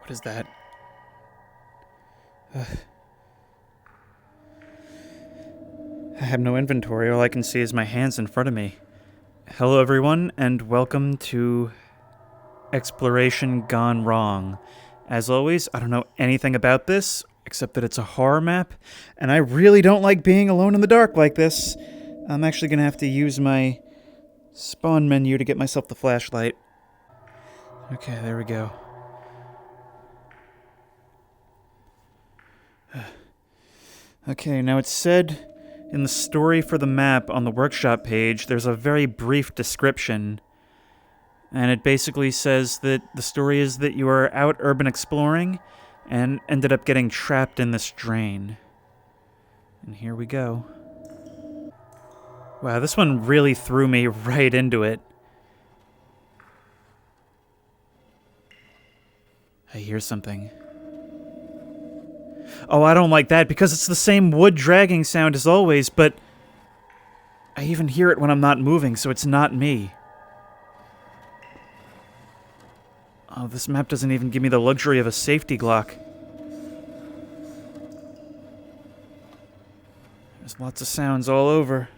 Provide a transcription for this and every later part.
What is that? I have no inventory. All I can see is my hands in front of me. Hello, everyone, and welcome to Exploration Gone Wrong. As always, I don't know anything about this, except that it's a horror map, and I really don't like being alone in the dark like this. I'm actually going to have to use my spawn menu to get myself the flashlight. Okay, there we go. Okay, now it's said in the story for the map on the workshop page, there's a very brief description. And it basically says that the story is that you are out urban exploring and ended up getting trapped in this drain. And here we go. Wow, this one really threw me right into it. I hear something. Oh, I don't like that because it's the same wood dragging sound as always, but I even hear it when I'm not moving, so it's not me. Oh, this map doesn't even give me the luxury of a safety Glock. There's lots of sounds all over.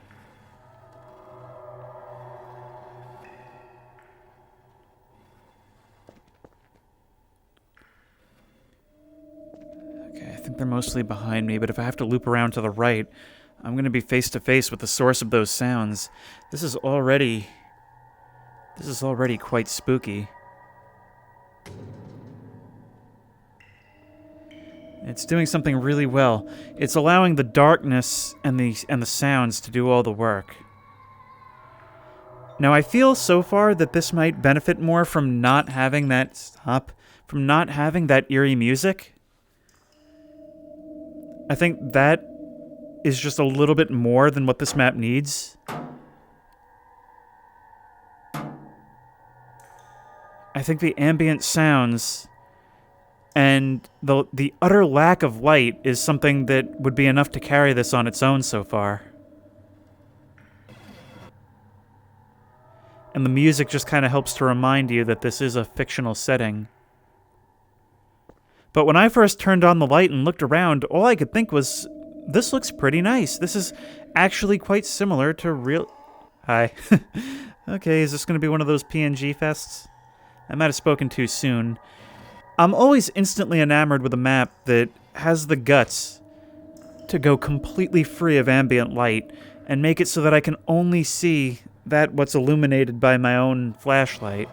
Okay, I think they're mostly behind me, but if I have to loop around to the right, I'm going to be face to face with the source of those sounds. This is already quite spooky. It's doing something really well. It's allowing the darkness and the sounds to do all the work. Now I feel so far that this might benefit more from not having that eerie music. I think that is just a little bit more than what this map needs. I think the ambient sounds and the utter lack of light is something that would be enough to carry this on its own so far. And the music just kind of helps to remind you that this is a fictional setting. But when I first turned on the light and looked around, all I could think was, this looks pretty nice. This is actually quite similar to real... Hi. Okay, is this going to be one of those PNG fests? I might have spoken too soon. I'm always instantly enamored with a map that has the guts to go completely free of ambient light and make it so that I can only see what's illuminated by my own flashlight.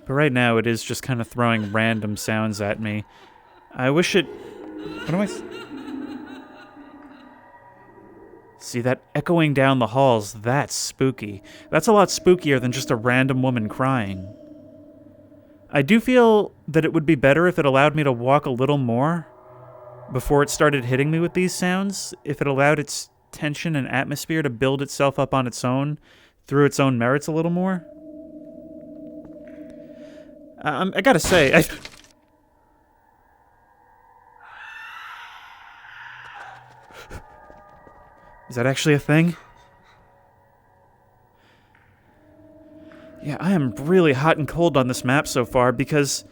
But right now it is just kind of throwing random sounds at me. I wish it... What am I... See, that echoing down the halls, that's spooky. That's a lot spookier than just a random woman crying. I do feel that it would be better if it allowed me to walk a little more before it started hitting me with these sounds, if it allowed its tension and atmosphere to build itself up on its own, through its own merits a little more. I gotta say, Is that actually a thing? Yeah, I am really hot and cold on this map so far because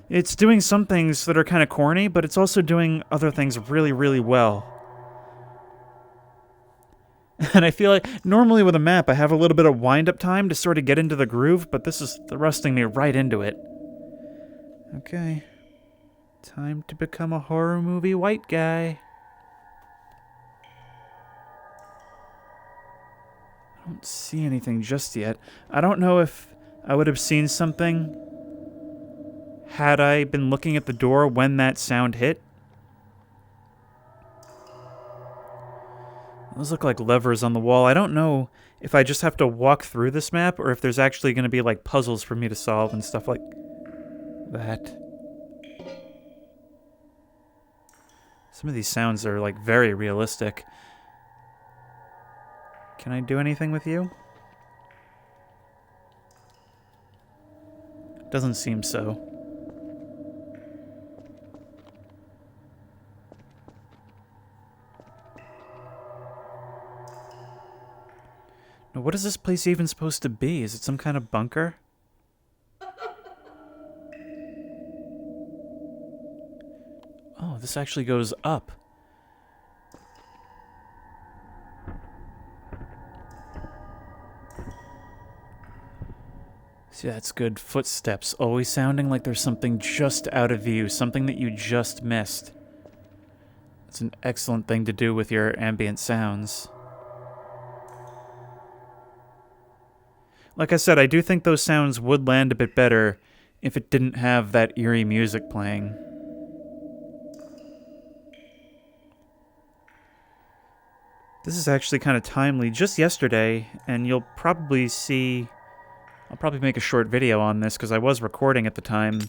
it's doing some things that are kind of corny, but it's also doing other things really, really well. And I feel like normally with a map I have a little bit of wind-up time to sort of get into the groove, but this is thrusting me right into it. Okay. Time to become a horror movie white guy. I don't see anything just yet. I don't know if I would have seen something had I been looking at the door when that sound hit. Those look like levers on the wall. I don't know if I just have to walk through this map or if there's actually going to be like puzzles for me to solve and stuff like that. Some of these sounds are like very realistic. Can I do anything with you? Doesn't seem so. What is this place even supposed to be? Is it some kind of bunker? Oh, this actually goes up. See, that's good. Footsteps, always sounding like there's something just out of view, something that you just missed. It's an excellent thing to do with your ambient sounds. Like I said, I do think those sounds would land a bit better if it didn't have that eerie music playing. This is actually kind of timely. Just yesterday, and you'll probably see... I'll probably make a short video on this because I was recording at the time.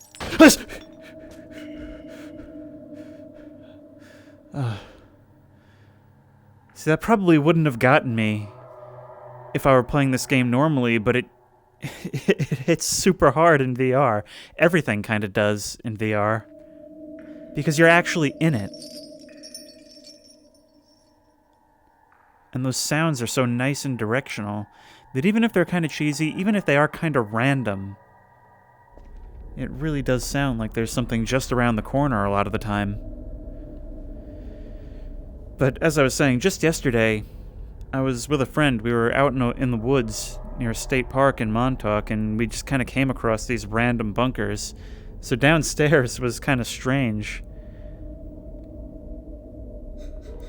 See, that probably wouldn't have gotten me if I were playing this game normally, but it hits super hard in VR. Everything kind of does in VR. Because you're actually in it. And those sounds are so nice and directional that even if they're kind of cheesy, even if they are kind of random, it really does sound like there's something just around the corner a lot of the time. But as I was saying, just yesterday, I was with a friend. We were out in the woods near a state park in Montauk, and we just kind of came across these random bunkers. So downstairs was kind of strange.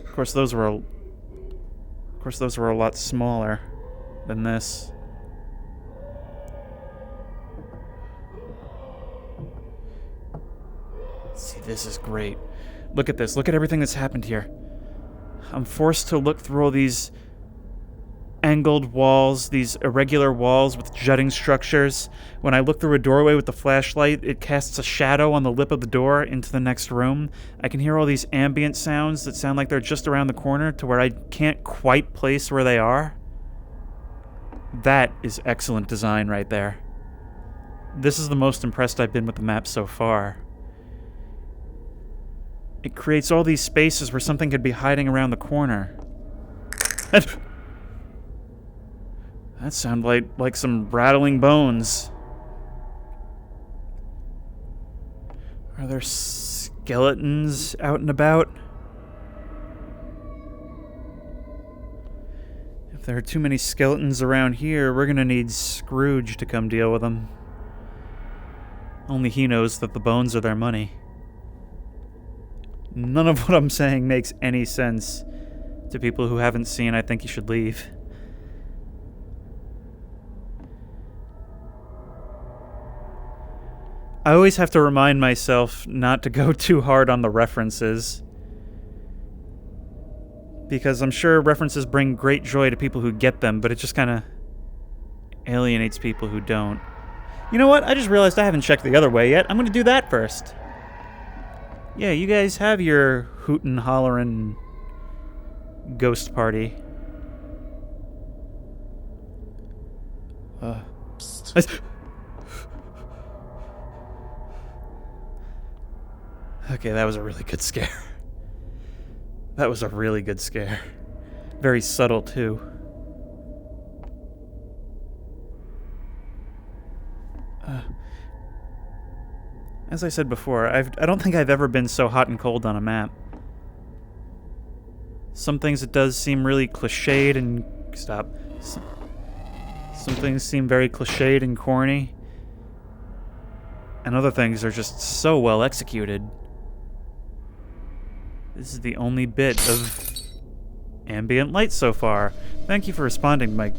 Of course, those were a lot smaller than this. See, this is great. Look at this. Look at everything that's happened here. I'm forced to look through all these angled walls, these irregular walls with jutting structures. When I look through a doorway with the flashlight, it casts a shadow on the lip of the door into the next room. I can hear all these ambient sounds that sound like they're just around the corner to where I can't quite place where they are. That is excellent design right there. This is the most impressed I've been with the map so far. It creates all these spaces where something could be hiding around the corner. That sounded like some rattling bones. Are there skeletons out and about? If there are too many skeletons around here, we're gonna need Scrooge to come deal with them. Only he knows that the bones are their money. None of what I'm saying makes any sense to people who haven't seen I Think You Should Leave. I always have to remind myself not to go too hard on the references, because I'm sure references bring great joy to people who get them, but it just kind of alienates people who don't. You know what? I just realized I haven't checked the other way yet. I'm going to do that first. Yeah, you guys have your hootin' hollerin' ghost party. Okay, that was a really good scare. That was a really good scare. Very subtle, too. As I said before, I don't think I've ever been so hot and cold on a map. Some things it does seem really cliched and... Stop. Some things seem very cliched and corny. And other things are just so well executed. This is the only bit of ambient light so far. Thank you for responding, Mike.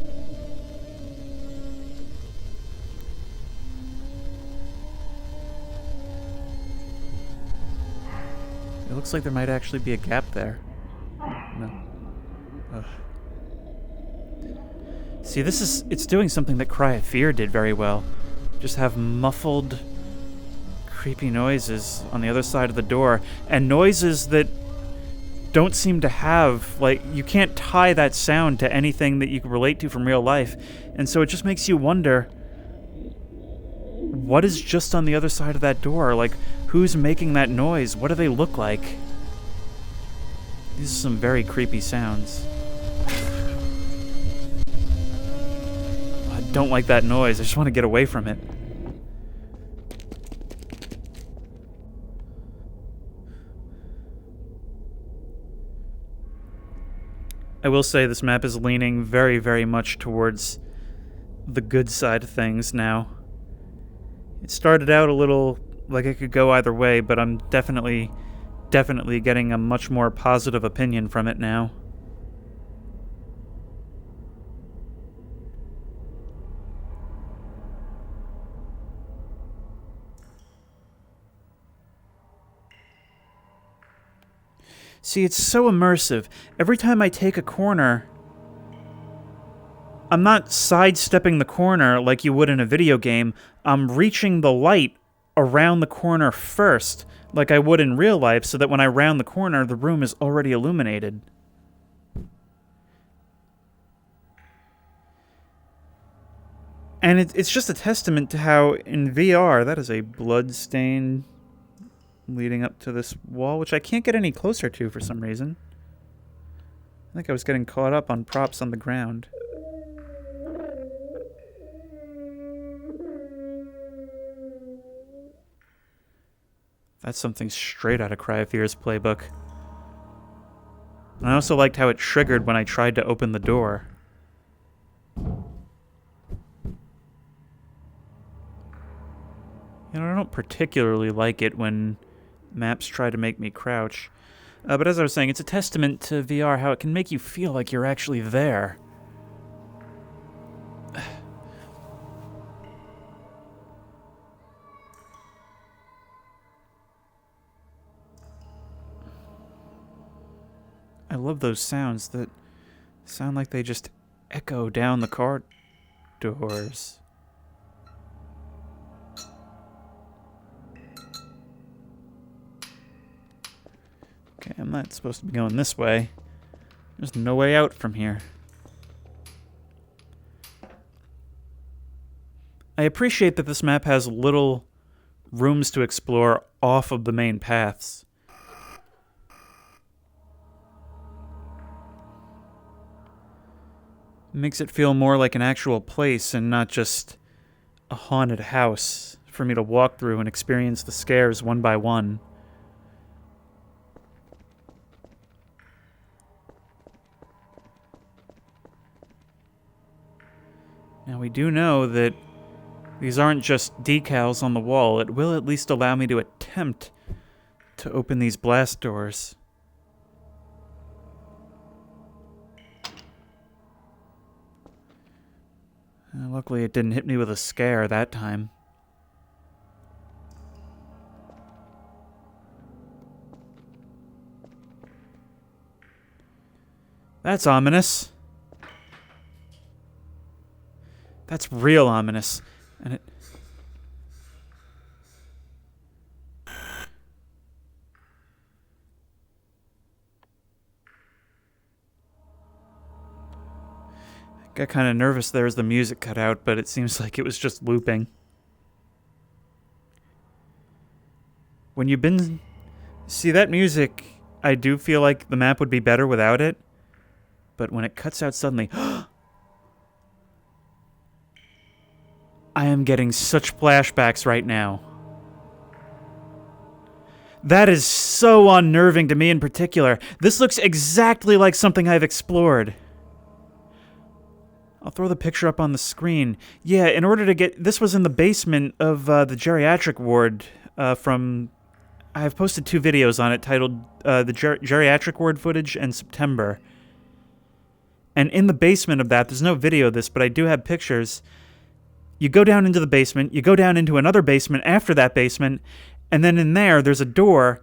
It looks like there might actually be a gap there. No. Ugh. See, it's doing something that Cry of Fear did very well. Just have muffled, creepy noises on the other side of the door, and noises that don't seem to have, like, you can't tie that sound to anything that you can relate to from real life, and so it just makes you wonder, what is just on the other side of that door? Like, who's making that noise? What do they look like? These are some very creepy sounds. don't like that noise. I just want to get away from it. I will say this map is leaning very, very much towards the good side of things now. It started out a little like it could go either way, but I'm definitely getting a much more positive opinion from it now. See, it's so immersive. Every time I take a corner, I'm not sidestepping the corner like you would in a video game. I'm reaching the light around the corner first, like I would in real life, so that when I round the corner, the room is already illuminated. And it's just a testament to how in VR, that is a blood stain leading up to this wall, which I can't get any closer to for some reason. I think I was getting caught up on props on the ground. That's something straight out of Cry of Fear's playbook. And I also liked how it triggered when I tried to open the door. You know, I don't particularly like it when maps try to make me crouch. But as I was saying, it's a testament to VR how it can make you feel like you're actually there. I love those sounds that sound like they just echo down the corridors. Okay, I'm not supposed to be going this way. There's no way out from here. I appreciate that this map has little rooms to explore off of the main paths. It makes it feel more like an actual place and not just a haunted house for me to walk through and experience the scares one by one. Now, we do know that these aren't just decals on the wall. It will at least allow me to attempt to open these blast doors. Luckily, it didn't hit me with a scare that time. That's ominous. That's real ominous. And it... got kind of nervous there as the music cut out, but it seems like it was just looping. When you've been... See, that music, I do feel like the map would be better without it. But when it cuts out suddenly... I am getting such flashbacks right now. That is so unnerving to me in particular. This looks exactly like something I've explored. I'll throw the picture up on the screen. Yeah, in order to get... This was in the basement of the geriatric ward from... I've posted 2 videos on it titled the geriatric ward footage and September. And in the basement of that, there's no video of this, but I do have pictures. You go down into the basement, you go down into another basement after that basement, and then in there's a door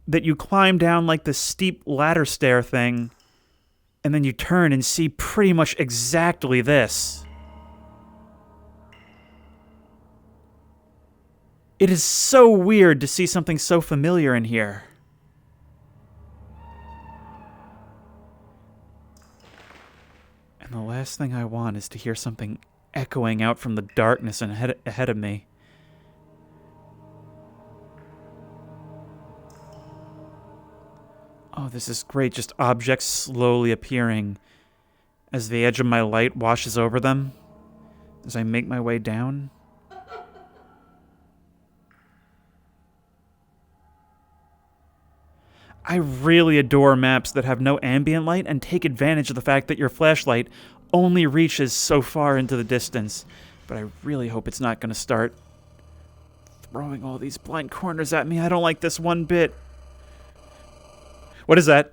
that you climb down like this steep ladder stair thing, and then you turn and see pretty much exactly this. It is so weird to see something so familiar in here. And the last thing I want is to hear something echoing out from the darkness ahead of me. Oh, this is great. Just objects slowly appearing as the edge of my light washes over them. as I make my way down. I really adore maps that have no ambient light and take advantage of the fact that your flashlight only reaches so far into the distance. But I really hope it's not going to start throwing all these blind corners at me. I don't like this one bit. What is that?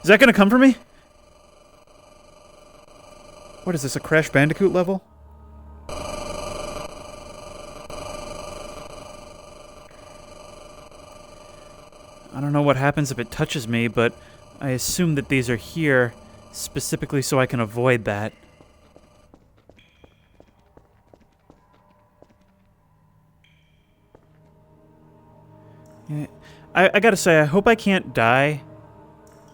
Is that going to come for me? What is this, a Crash Bandicoot level? I don't know what happens if it touches me, but I assume that these are here specifically so I can avoid that. Yeah, I gotta say, I hope I can't die.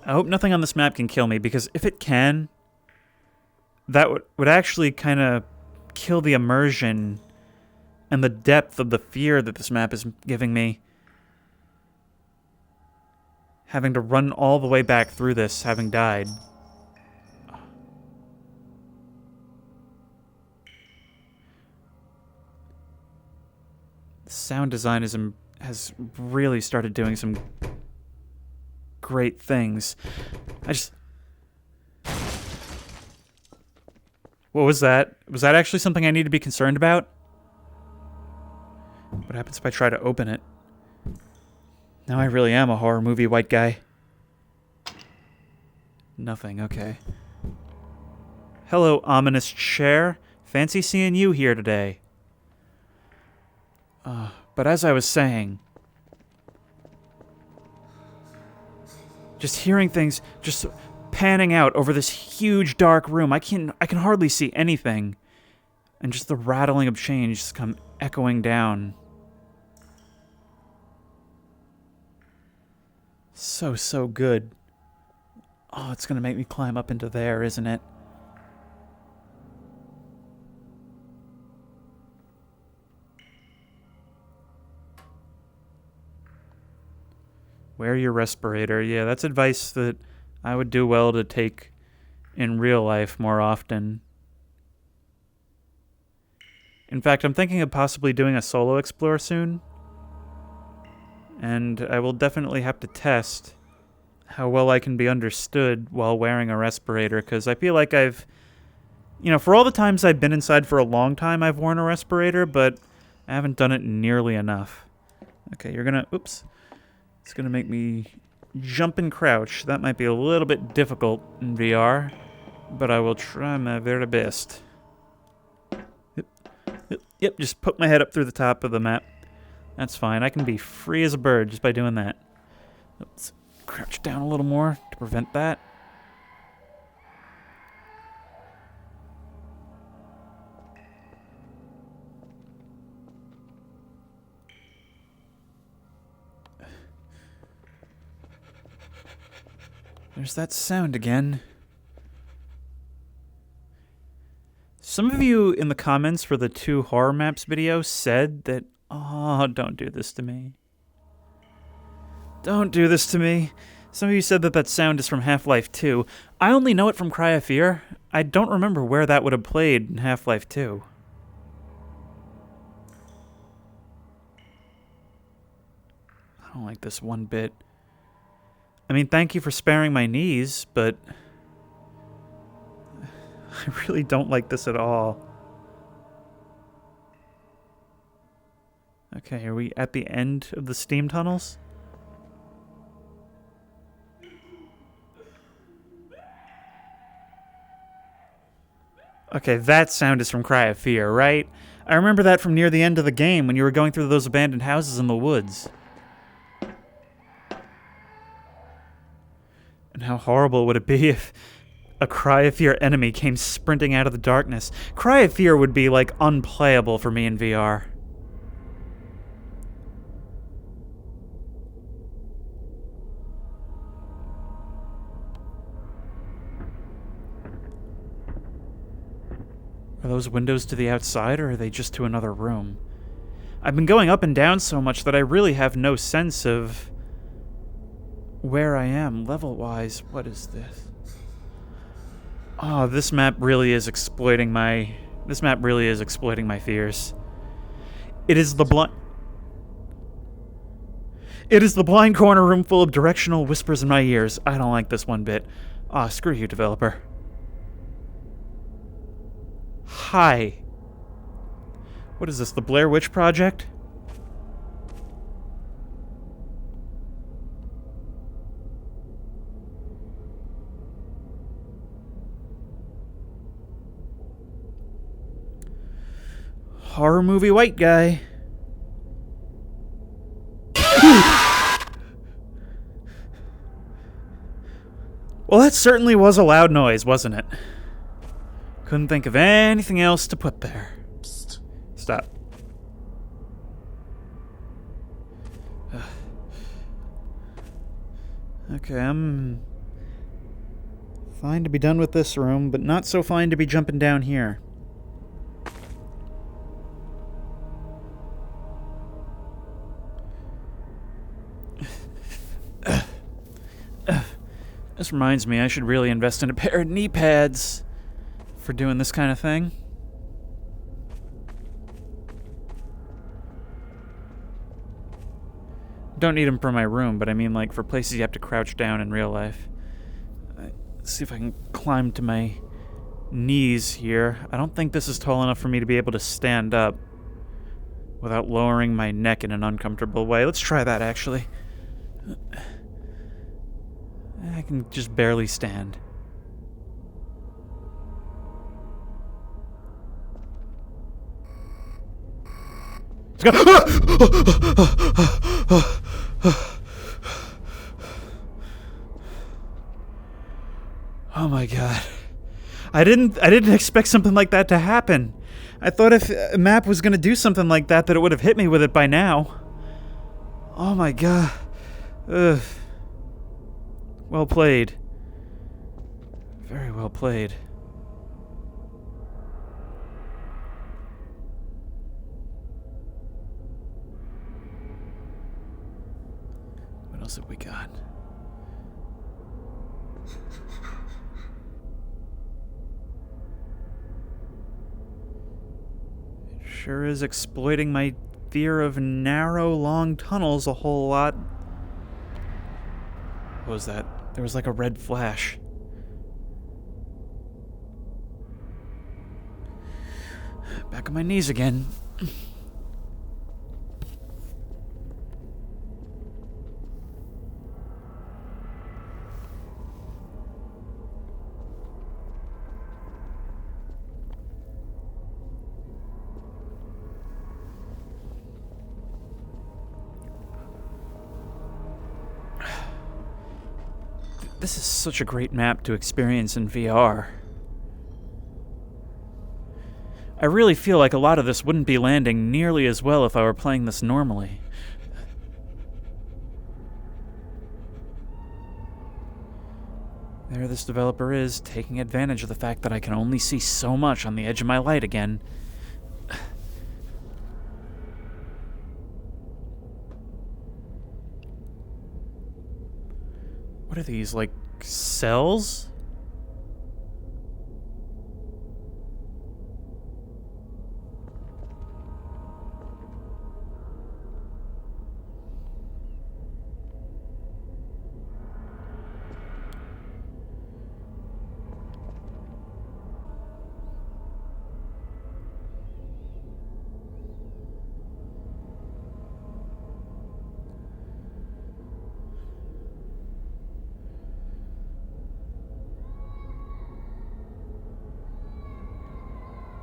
I hope nothing on this map can kill me, because if it can, that would actually kind of kill the immersion and the depth of the fear that this map is giving me. Having to run all the way back through this, having died. The sound design has really started doing some great things. What was that? Was that actually something I need to be concerned about? What happens if I try to open it? Now I really am a horror movie white guy. Nothing, okay. Hello, ominous chair. Fancy seeing you here today. But as I was saying, just hearing things just panning out over this huge dark room. I can hardly see anything. And just the rattling of change just come echoing down. So good. Oh, it's gonna make me climb up into there, isn't it? Wear your respirator. Yeah, that's advice that I would do well to take in real life more often. In fact, I'm thinking of possibly doing a solo explore soon. And I will definitely have to test how well I can be understood while wearing a respirator, because I feel like I've... You know, for all the times I've been inside for a long time, I've worn a respirator, but I haven't done it nearly enough. Okay, you're gonna... Oops. It's gonna make me jump and crouch. That might be a little bit difficult in VR, but I will try my very best. Yep, just poke my head up through the top of the map. That's fine. I can be free as a bird just by doing that. Let's crouch down a little more to prevent that. There's that sound again. Some of you in the comments for the 2 horror maps video said that, oh, don't do this to me. Don't do this to me. Some of you said that that sound is from Half-Life 2. I only know it from Cry of Fear. I don't remember where that would have played in Half-Life 2. I don't like this one bit. I mean, thank you for sparing my knees, but I really don't like this at all. Okay, are we at the end of the steam tunnels? Okay, that sound is from Cry of Fear, right? I remember that from near the end of the game when you were going through those abandoned houses in the woods. And how horrible would it be if a Cry of Fear enemy came sprinting out of the darkness? Cry of Fear would be, like, unplayable for me in VR. Are those windows to the outside, or are they just to another room? I've been going up and down so much that I really have no sense of where I am level-wise. What is this? Oh, this map really is exploiting my This map really is exploiting my fears. It is the blind corner room full of directional whispers in my ears. I don't like this one bit. Ah, screw you, developer. Hi. What is this, the Blair Witch Project? Horror movie white guy. Well, that certainly was a loud noise, wasn't it? Couldn't think of anything else to put there. Psst. Stop. Okay, I'm fine to be done with this room, but not so fine to be jumping down here. This reminds me, I should really invest in a pair of knee pads for doing this kind of thing. Don't need them for my room, but I mean like for places you have to crouch down in real life. Let's see if I can climb to my knees here. I don't think this is tall enough for me to be able to stand up without lowering my neck in an uncomfortable way. Let's try that, actually. I can just barely stand. Let's go. Oh my god. I didn't expect something like that to happen. I thought if a map was going to do something like that it would have hit me with it by now. Oh my god. Ugh. Well played. Very well played. What else have we got? It sure is exploiting my fear of narrow, long tunnels a whole lot. What was that? There was like a red flash. Back on my knees again. This is such a great map to experience in VR. I really feel like a lot of this wouldn't be landing nearly as well if I were playing this normally. There this developer is, taking advantage of the fact that I can only see so much on the edge of my light again. What are these, like, cells?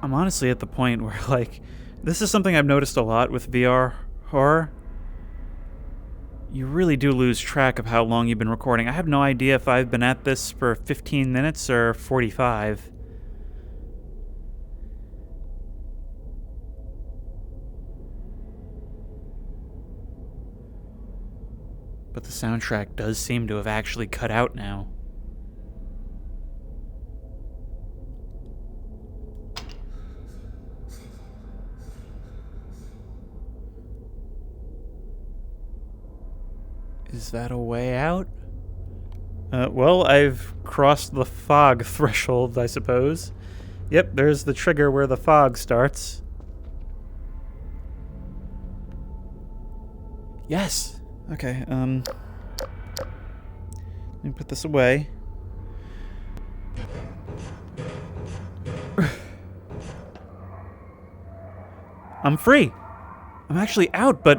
I'm honestly at the point where, like, this is something I've noticed a lot with VR horror. You really do lose track of how long you've been recording. I have no idea if I've been at this for 15 minutes or 45. But the soundtrack does seem to have actually cut out now. Is that a way out? Well, I've crossed the fog threshold, I suppose. Yep, there's the trigger where the fog starts. Yes! Okay, let me put this away. I'm free! I'm actually out, but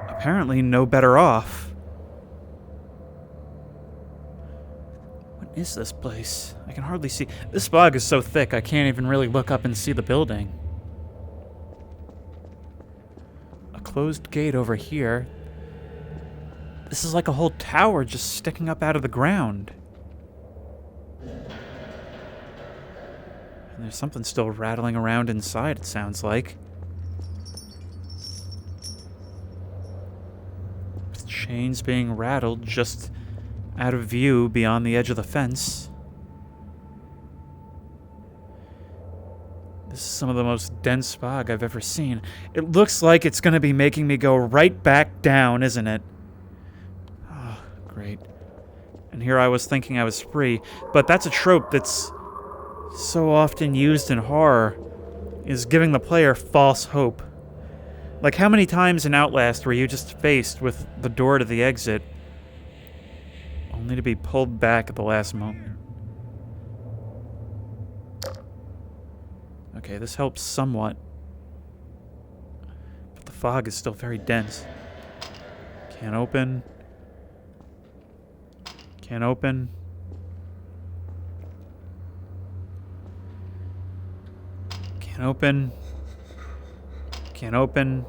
apparently no better off. What is this place? I can hardly see. This fog is so thick I can't even really look up and see the building. A closed gate over here. This is like a whole tower just sticking up out of the ground. And there's something still rattling around inside, it sounds like. With chains being rattled just out of view beyond the edge of the fence. This is some of the most dense fog I've ever seen. It looks like it's going to be making me go right back down, isn't it? Oh, great. And here I was thinking I was free, but that's a trope that's so often used in horror, is giving the player false hope. Like, how many times in Outlast were you just faced with the door to the exit, only to be pulled back at the last moment? Okay, this helps somewhat, but the fog is still very dense. Can't open. Can't open. Can't open. Can't open.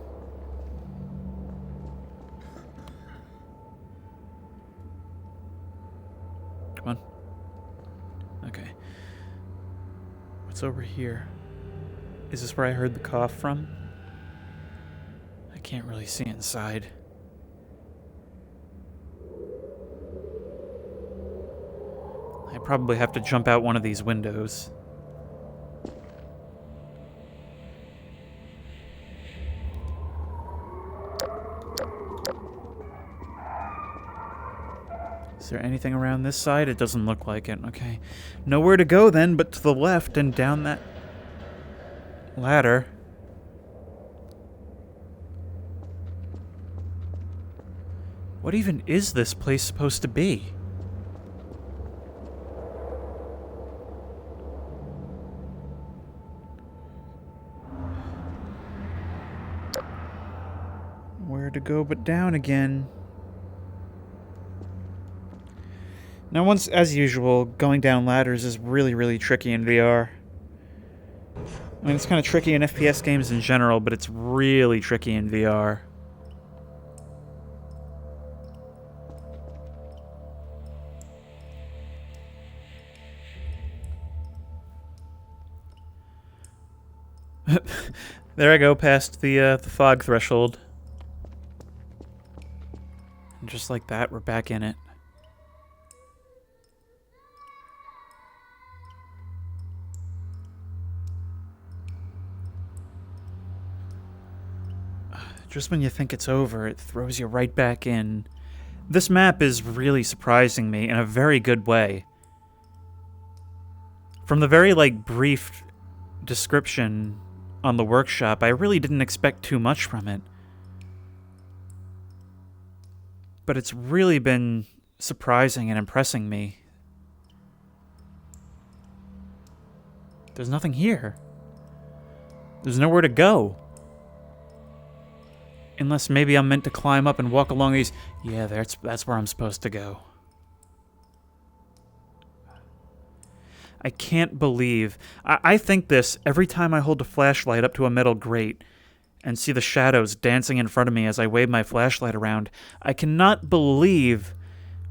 Come on. Okay. What's over here? Is this where I heard the cough from? I can't really see inside. I probably have to jump out one of these windows. Is there anything around this side? It doesn't look like it. Okay. Nowhere to go then but to the left and down that ladder. What even is this place supposed to be? Where to go but down again? Now, once, as usual, going down ladders is really, really tricky in VR. I mean, it's kind of tricky in FPS games in general, but it's really tricky in VR. There I go, past the fog threshold. And just like that, we're back in it. Just when you think it's over, it throws you right back in. This map is really surprising me in a very good way. From the very, brief description on the workshop, I really didn't expect too much from it. But it's really been surprising and impressing me. There's nothing here. There's nowhere to go. Unless maybe I'm meant to climb up and walk along these... Yeah, that's where I'm supposed to go. I can't believe... I think this every time I hold a flashlight up to a metal grate and see the shadows dancing in front of me as I wave my flashlight around. I cannot believe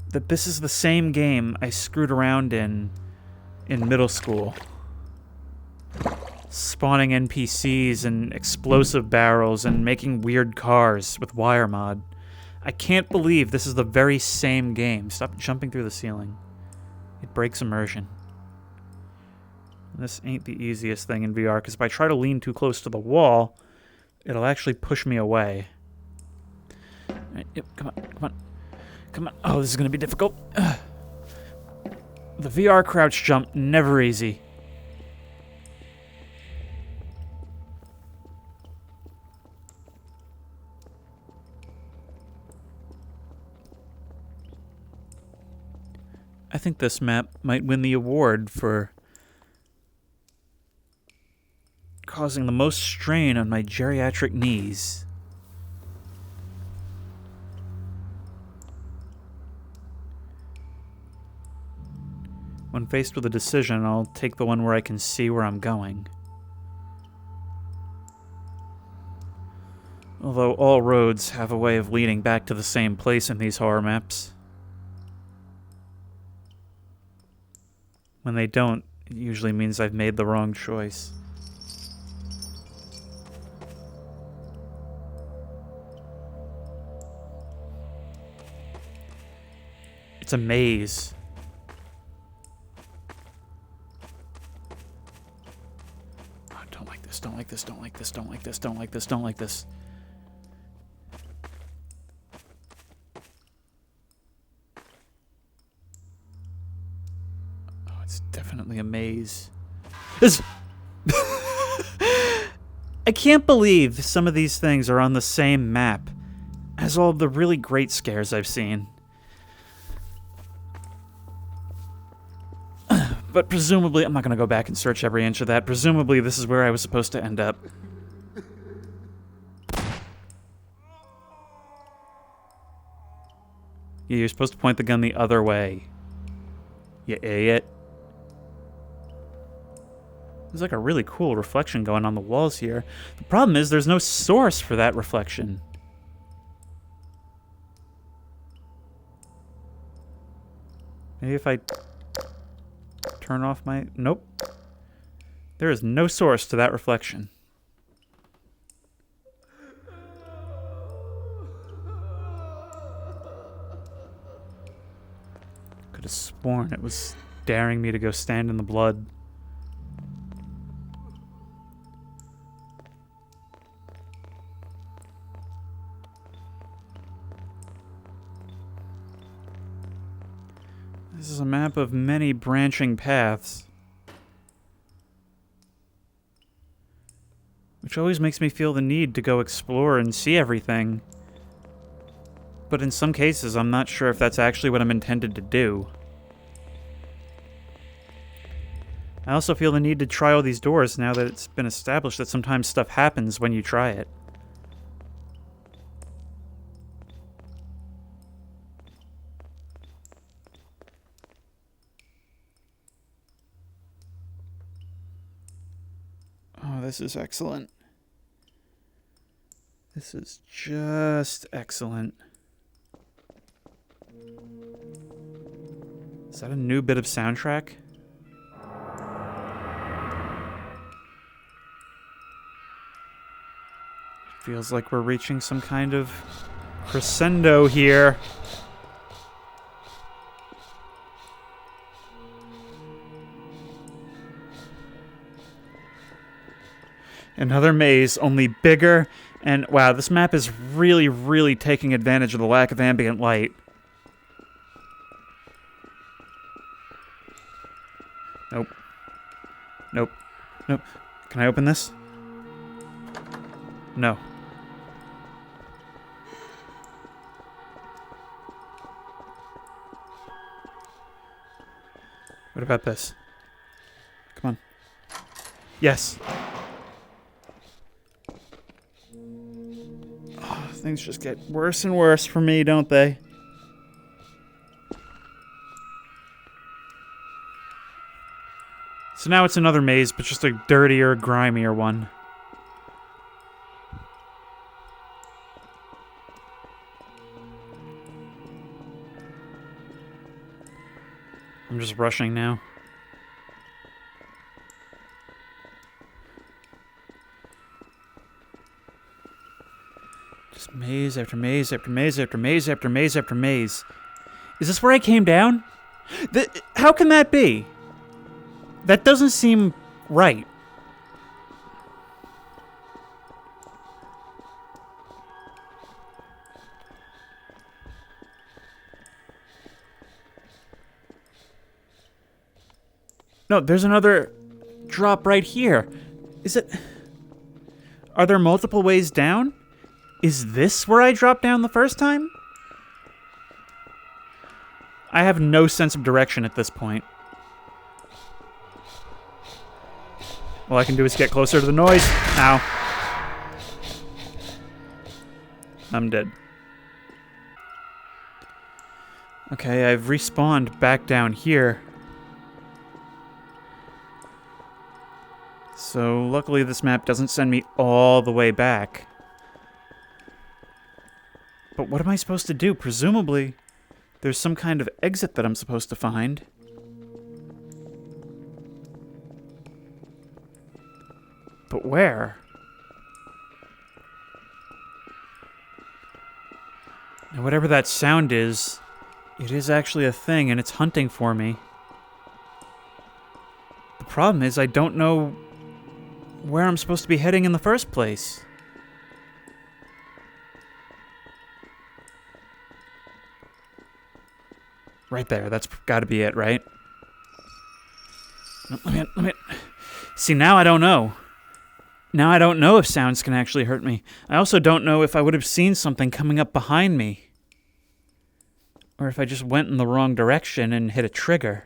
that this is the same game I screwed around in middle school. Spawning NPCs and explosive barrels and making weird cars with wire mod. I can't believe this is the very same game. Stop jumping through the ceiling. It breaks immersion. This ain't the easiest thing in VR, because if I try to lean too close to the wall, it'll actually push me away. Alright, yep, come on, come on. Come on. Oh, this is going to be difficult. The VR crouch jump, never easy. I think this map might win the award for causing the most strain on my geriatric knees. When faced with a decision, I'll take the one where I can see where I'm going. Although all roads have a way of leading back to the same place in these horror maps. When they don't, it usually means I've made the wrong choice. It's a maze. Oh, don't like this, don't like this, don't like this, don't like this, don't like this, don't like this. Definitely a maze. I can't believe some of these things are on the same map as all of the really great scares I've seen. But presumably, I'm not going to go back and search every inch of that. Presumably, this is where I was supposed to end up. Yeah, you're supposed to point the gun the other way. You idiot. There's like a really cool reflection going on the walls here. The problem is there's no source for that reflection. Maybe if I turn off my... Nope. There is no source to that reflection. Could have sworn it was daring me to go stand in the blood. This is a map of many branching paths, which always makes me feel the need to go explore and see everything. But in some cases, I'm not sure if that's actually what I'm intended to do. I also feel the need to try all these doors now that it's been established that sometimes stuff happens when you try it. Oh, this is excellent. This is just excellent. Is that a new bit of soundtrack? Feels like we're reaching some kind of crescendo here. Another maze, only bigger, and wow, this map is really, really taking advantage of the lack of ambient light. Nope. Nope. Nope. Can I open this? No. What about this? Come on. Yes. Oh, things just get worse and worse for me, don't they? So now it's another maze, but just a dirtier, grimier one. I'm just rushing now. Just maze after maze after maze after maze after maze after maze. Is this where I came down? How can that be? That doesn't seem right. No, there's another drop right here. Is it... Are there multiple ways down? Is this where I dropped down the first time? I have no sense of direction at this point. All I can do is get closer to the noise. Ow. I'm dead. Okay, I've respawned back down here. So luckily this map doesn't send me all the way back. But what am I supposed to do? Presumably, there's some kind of exit that I'm supposed to find. But where? Now, whatever that sound is, it is actually a thing, and it's hunting for me. The problem is I don't know where I'm supposed to be heading in the first place. Right there, that's gotta be it, right? No, let me... See, now I don't know. Now I don't know if sounds can actually hurt me. I also don't know if I would have seen something coming up behind me. Or if I just went in the wrong direction and hit a trigger.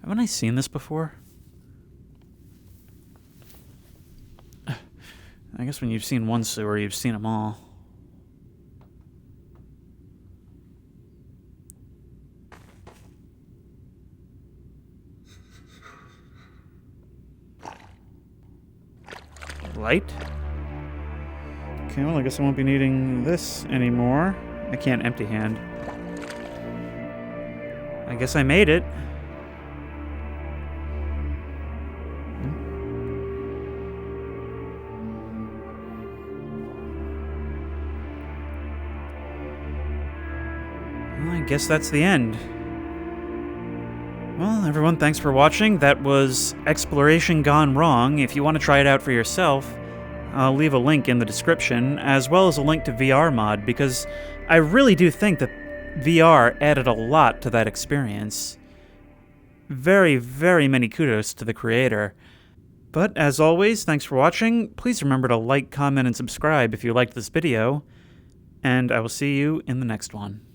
Haven't I seen this before? I guess when you've seen one sewer, you've seen them all. Light? Okay, well, I guess I won't be needing this anymore. I can't empty hand. I guess I made it. Well, I guess that's the end. Well, everyone, thanks for watching. That was Exploration Gone Wrong. If you want to try it out for yourself, I'll leave a link in the description, as well as a link to VR mod, because I really do think that VR added a lot to that experience. Very, very many kudos to the creator. But, as always, thanks for watching. Please remember to like, comment, and subscribe if you liked this video, and I will see you in the next one.